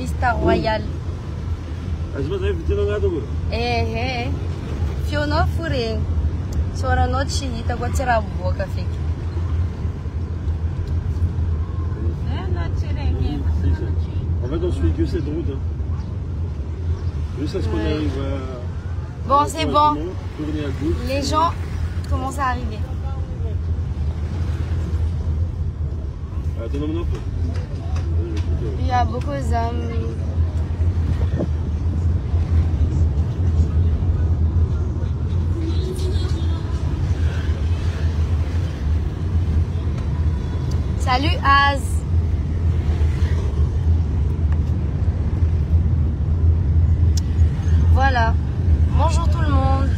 Vista Royal. Fiona Fure. Sora noite hita kwa tirar boca fica. En fait, on suit que cette route. Hein. Juste à ce qu'on arrive à... Bon, c'est bon. Tourner à gauche. Les gens commencent à arriver. Attends, non. Il y a beaucoup d'hommes. Salut Az. Voilà. Bonjour tout le monde.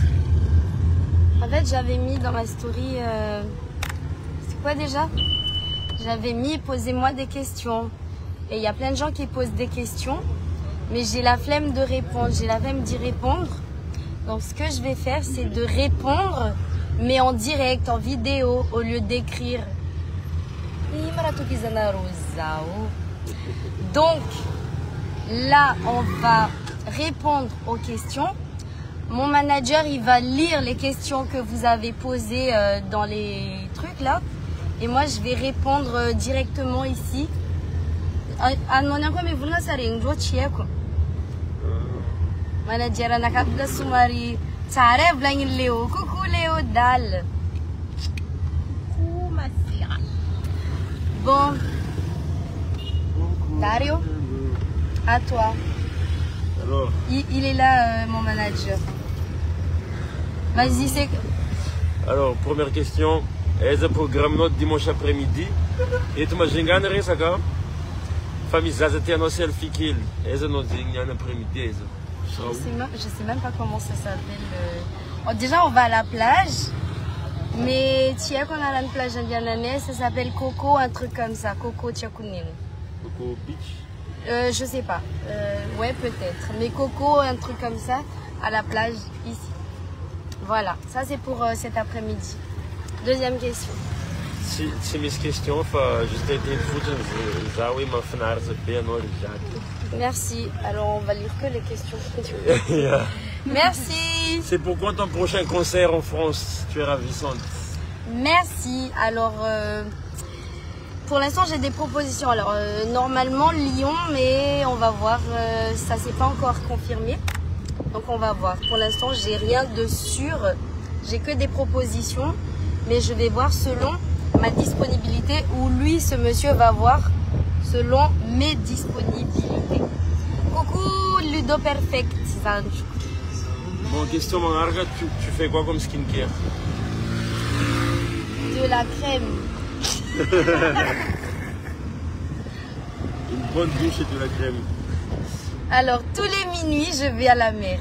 En fait, j'avais mis dans ma story... c'est quoi déjà? J'avais mis posez-moi des questions. Et il y a plein de gens qui posent des questions. Mais j'ai la flemme de répondre. J'ai la flemme d'y répondre. Donc ce que je vais faire, c'est de répondre, mais en direct, en vidéo, au lieu d'écrire. Donc, là, on va répondre aux questions. Mon manager, il va lire les questions que vous avez posées dans les trucs là. Et moi, je vais répondre directement ici. Manager anakabla Soumari. T'arrêves là, Léo. Coucou Léo Dal. Coucou ma sœur. Bon. Dario, à toi. Alors, il est là, mon manager. Vas-y, c'est... Alors, première question. Est-ce un programme notre dimanche après-midi? Et tu m'as dit que ça va? Famille Zazati a notre selfie kill. Est-ce que nous avons un après-midi? Je sais même pas comment ça s'appelle. Déjà, on va à la plage. Mais tiens, qu'on a une plage indienne, ça s'appelle Coco, un truc comme ça. Coco Tchakounil. Coco Beach? Je sais pas. Ouais, peut-être. Mais Coco, un truc comme ça, à la plage, ici. Voilà, ça c'est pour cet après-midi. Deuxième question. Si mes questions, juste été une photo, oui, ma fenêtre, c'est bien Merci. Alors, on va lire que les questions que tu veux. Yeah. Merci. C'est pourquoi ton prochain concert en France? Tu es ravissante. Merci. Alors, pour l'instant, j'ai des propositions. Alors, normalement, Lyon, mais on va voir. Ça s'est pas encore confirmé. Donc, on va voir. Pour l'instant, j'ai rien de sûr. J'ai que des propositions. Mais je vais voir selon ma disponibilité ou lui, ce monsieur, va voir selon mes disponibilités. Coucou Ludo Perfect. Bon, question Mangarga, tu fais quoi comme skincare? De la crème. Une bonne douche et de la crème. Alors, tous les minuit, je vais à la mer.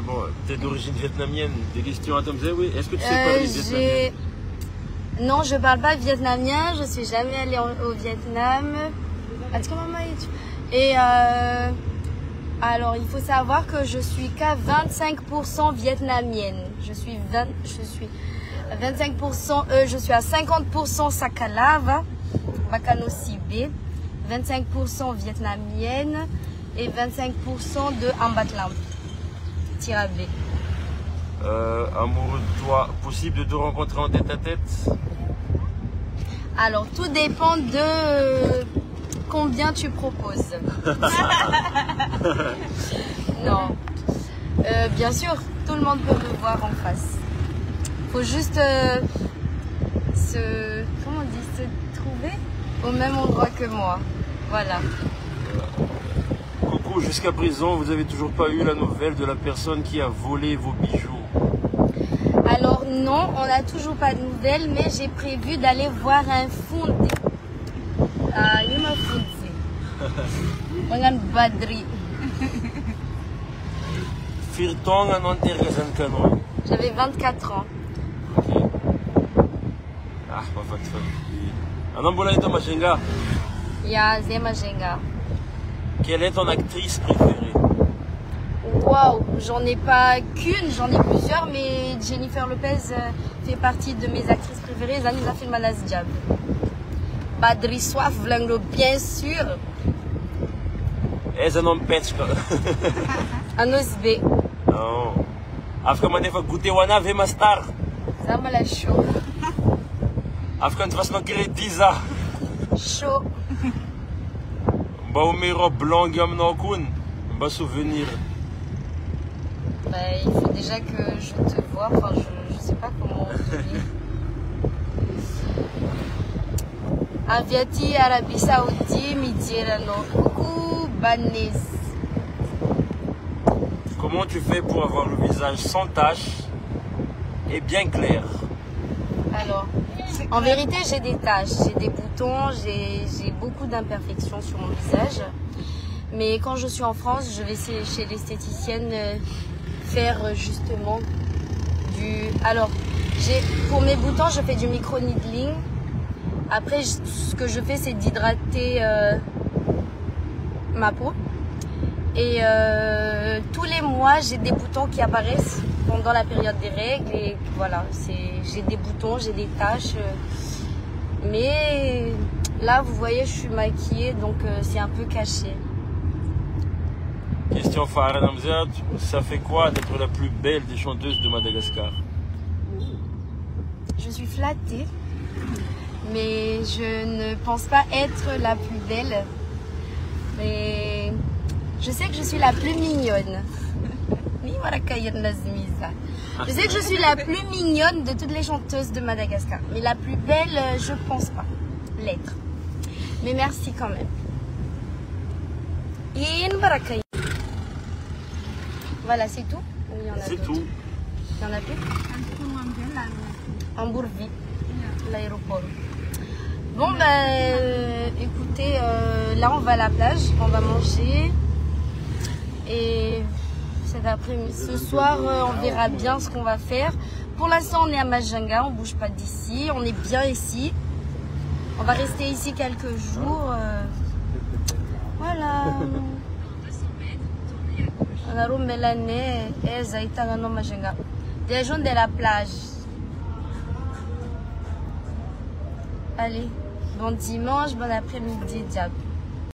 Bon, tu es d'origine vietnamienne. Des questions à Tom oui. Est-ce que tu sais parler vietnamien? Non, je parle pas vietnamien. Je suis jamais allée au Vietnam. Et alors, il faut savoir que je suis qu'à 25% vietnamienne. Je suis à 50% Sakalava, Bakano Sibé, 25% vietnamienne et 25% de Ambatlam. Tirabé. Amoureux de toi, possible de te rencontrer en tête à tête? Alors, tout dépend de combien tu proposes. Non. Bien sûr, tout le monde peut me voir en face. Faut juste se trouver au même endroit que moi. Voilà. Coucou, jusqu'à présent, vous avez toujours pas eu la nouvelle de la personne qui a volé vos bijoux? Alors non, on n'a toujours pas de nouvelles, mais j'ai prévu d'aller voir un fondé. Il m'a fondé. Regarde Badri. Firtong à Nanterre Canoë. J'avais 24 ans. Ok. Ah, pas fait. Anambola et Machenga. Ya, Zema Jenga. Quelle est ton actrice préférée? Waouh, j'en ai pas qu'une, j'en ai plusieurs, mais Jennifer Lopez fait partie de mes actrices préférées. Zani Zafil Manaz Diab. Padri soif, vlanglo, bien sûr. Et ça non pêche. Un osbe. Non. Après, on a goûté Wana ve Mastar. Ça m'a la chaud. Après, on va se 10 ans. Chaud. Bah, au miro blanc, gamme non kun. Bah, souvenir. Bah, il faut déjà que je te vois. Enfin, je sais pas comment on dit. Aviati, Arabie Saoudite, Midirano, Kubanis. Comment tu fais pour avoir le visage sans taches et bien clair? Alors, en vérité, j'ai des taches, j'ai des boutons, j'ai beaucoup d'imperfections sur mon visage. Mais quand je suis en France, je vais chez l'esthéticienne faire justement du... Alors, pour mes boutons, je fais du micro-needling. Après, ce que je fais, c'est d'hydrater ma peau. Et tous les mois, j'ai des boutons qui apparaissent pendant la période des règles. Et voilà, j'ai des boutons, j'ai des taches. Mais là, vous voyez, je suis maquillée, donc c'est un peu caché. Question Farah Namzat, ça fait quoi d'être la plus belle des chanteuses de Madagascar? Je suis flattée, mais je ne pense pas être la plus belle. Mais je sais que je suis la plus mignonne. Je sais que je suis la plus mignonne de toutes les chanteuses de Madagascar. Mais la plus belle, je pense pas l'être. Mais merci quand même. Voilà, c'est tout? C'est tout. Il y en a plus? En Bourvie, l'aéroport. Bon, ben, écoutez, là, on va à la plage, on va manger. Et cet après-midi, ce soir, on verra bien ce qu'on va faire. Pour l'instant, on est à Majanga, on bouge pas d'ici, on est bien ici. On va rester ici quelques jours. Voilà. Des gens de la plage. Allez, bon dimanche, bon après-midi, diable.